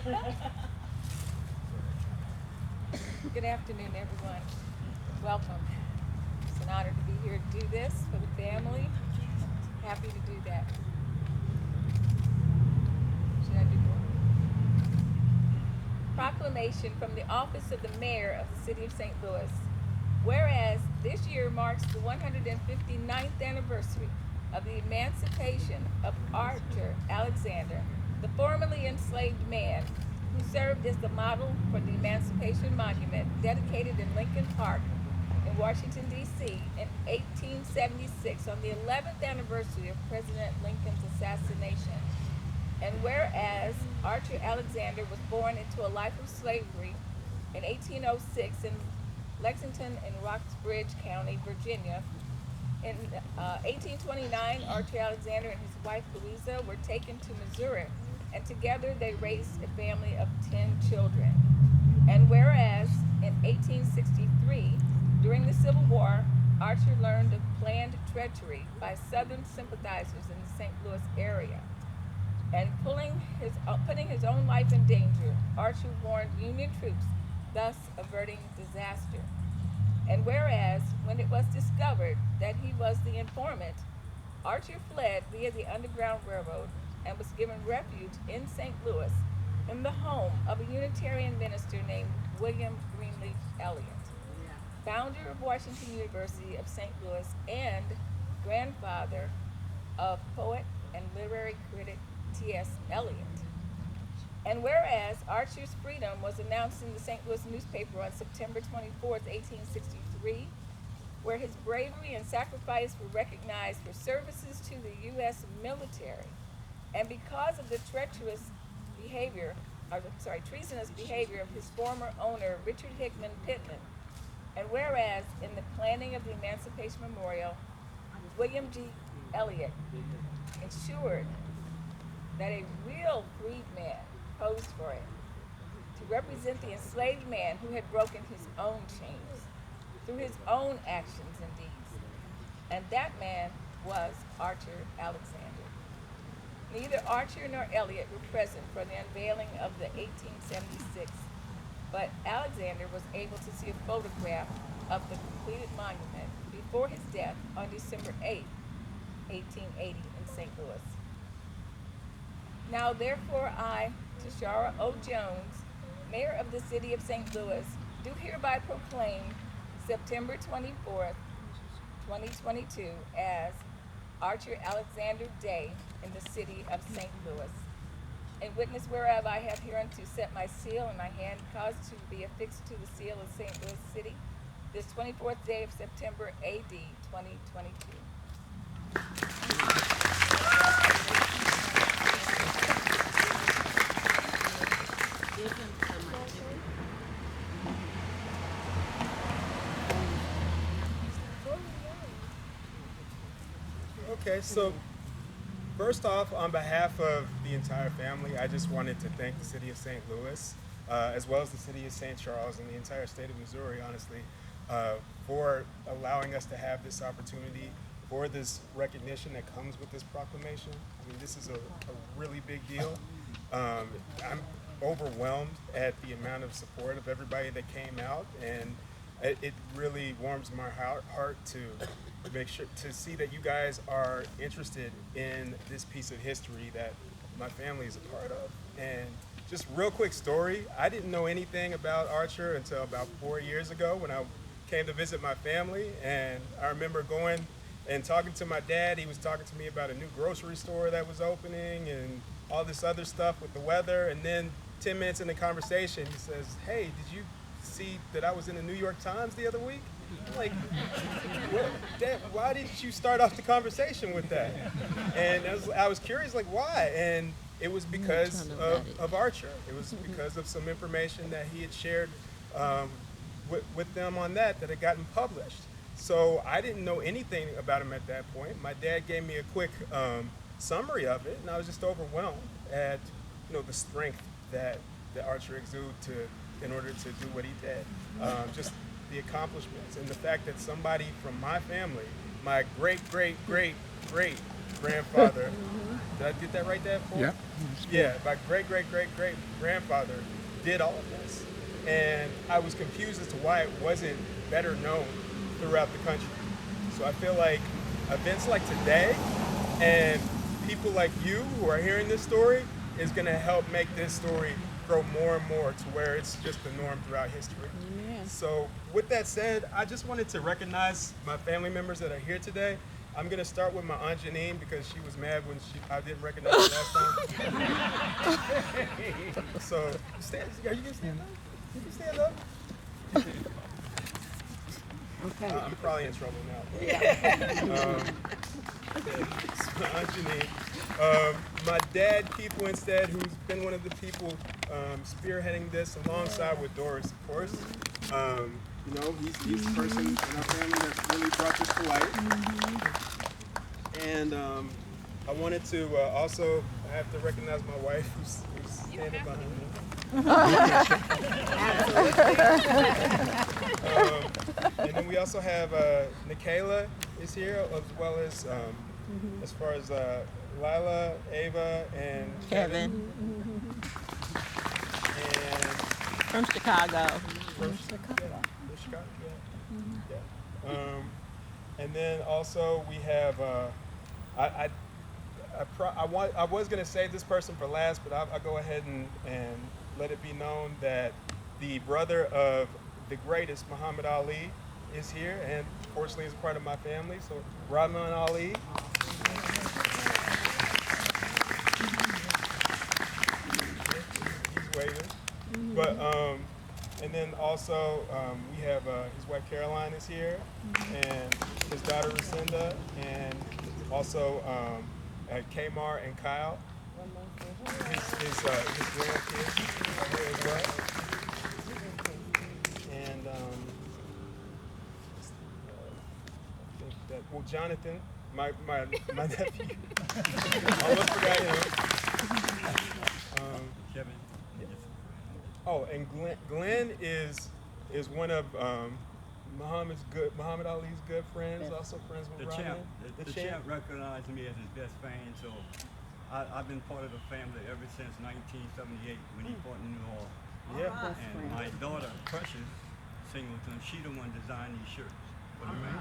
Good afternoon, everyone. Welcome. It's an honor to be here to do this for the family. Happy to do that. Should I do more? Proclamation from the office of the mayor of the city of St. Louis. Whereas this year marks the 159th anniversary of the emancipation of Archer Alexander, the formerly enslaved man who served as the model for the Emancipation Monument dedicated in Lincoln Park in Washington, D.C. in 1876 on the 11th anniversary of President Lincoln's assassination. And whereas Archer Alexander was born into a life of slavery in 1806 in Lexington and Roxbridge County, Virginia, in 1829, Archer Alexander and his wife Louisa were taken to Missouri, and together they raised a family of 10 children. And whereas in 1863, during the Civil War, Archer learned of planned treachery by Southern sympathizers in the St. Louis area, and putting his own life in danger, Archer warned Union troops, thus averting disaster. And whereas, when it was discovered that he was the informant, Archer fled via the Underground Railroad and was given refuge in St. Louis in the home of a Unitarian minister named William Greenleaf Eliot, founder of Washington University of St. Louis and grandfather of poet and literary critic T.S. Eliot. And whereas Archer's freedom was announced in the St. Louis newspaper on September 24th, 1863, where his bravery and sacrifice were recognized for services to the U.S. military, and because of the treasonous behavior of his former owner, Richard Hickman Pittman. And whereas in the planning of the Emancipation Memorial, William G. Eliot ensured that a real freed man posed for it to represent the enslaved man who had broken his own chains through his own actions and deeds. And that man was Archer Alexander. Neither Archer nor Eliot were present for the unveiling of the 1876, but Alexander was able to see a photograph of the completed monument before his death on December 8, 1880 in St. Louis. Now therefore I, Tashara O. Jones, Mayor of the City of St. Louis, do hereby proclaim September 24th, 2022 as Archer Alexander Day in the City of St. Louis. In witness whereof I have hereunto set my seal and my hand caused to be affixed to the seal of St. Louis City this 24th day of September AD 2022. Okay, so first off, on behalf of the entire family, I just wanted to thank the city of St. Louis, as well as the city of St. Charles and the entire state of Missouri, honestly, for allowing us to have this opportunity, for this recognition that comes with this proclamation. I mean, this is a really big deal. I'm overwhelmed at the amount of support of everybody that came out, and it really warms my heart to make sure to see that you guys are interested in this piece of history that my family is a part of. And just real quick story, I didn't know anything about Archer until about 4 years ago when I came to visit my family, and I remember going and talking to my dad. He was talking to me about a new grocery store that was opening and all this other stuff with the weather, and then 10 minutes in the conversation he says, "Hey, did you see that I was in the New York Times the other week?" I'm like, Dad, why didn't you start off the conversation with that? And I was curious, like, why? And it was because of Archer. It was because of some information that he had shared with them on that had gotten published. So I didn't know anything about him at that point. My dad gave me a quick summary of it, and I was just overwhelmed at the strength that Archer exuded in order to do what he did. Just the accomplishments and the fact that somebody from my family, my great grandfather, Did I get that right, Dad? Four? Yeah. Yeah, my great grandfather did all of this. And I was confused as to why it wasn't better known throughout the country. So I feel like events like today and people like you who are hearing this story is going to help make this story grow more and more to where it's just the norm throughout history. Amen. So with that said, I just wanted to recognize my family members that are here today. I'm gonna start with my Aunt Janine because she was mad when I didn't recognize her last time. So, are you gonna stand up? You can stand up. Okay. I'm probably in trouble now. So Aunt Janine. My dad, Keith Winstead, who's been one of the people spearheading this alongside with Doris, of course. You know, he's the person in our family that's really brought this to light. And I wanted to also, I have to recognize my wife who's standing behind me. And then we also have Nikayla is here, as well as far as Lila, Ava, and Kevin. And From Chicago. from Chicago, yeah. And then also we have I was gonna save this person for last, but I'll go ahead and let it be known that the brother of the greatest Muhammad Ali is here, and fortunately is a part of my family. So Rahman Ali. He's waving. But and then also we have his wife Caroline is here, and his daughter Lucinda, and also Kmar and Kyle. His grandkids are here as well. And I think that, well, Jonathan, my nephew. Almost forgot him. Kevin. Oh, and Glenn is one of Muhammad Ali's good friends, also friends with The Rahman. champ, the champ recognized me as his best fan, so I've been part of the family ever since 1978 when he fought in New Orleans. Yeah. And my daughter, Precious Singleton, she the one designed these shirts for the man.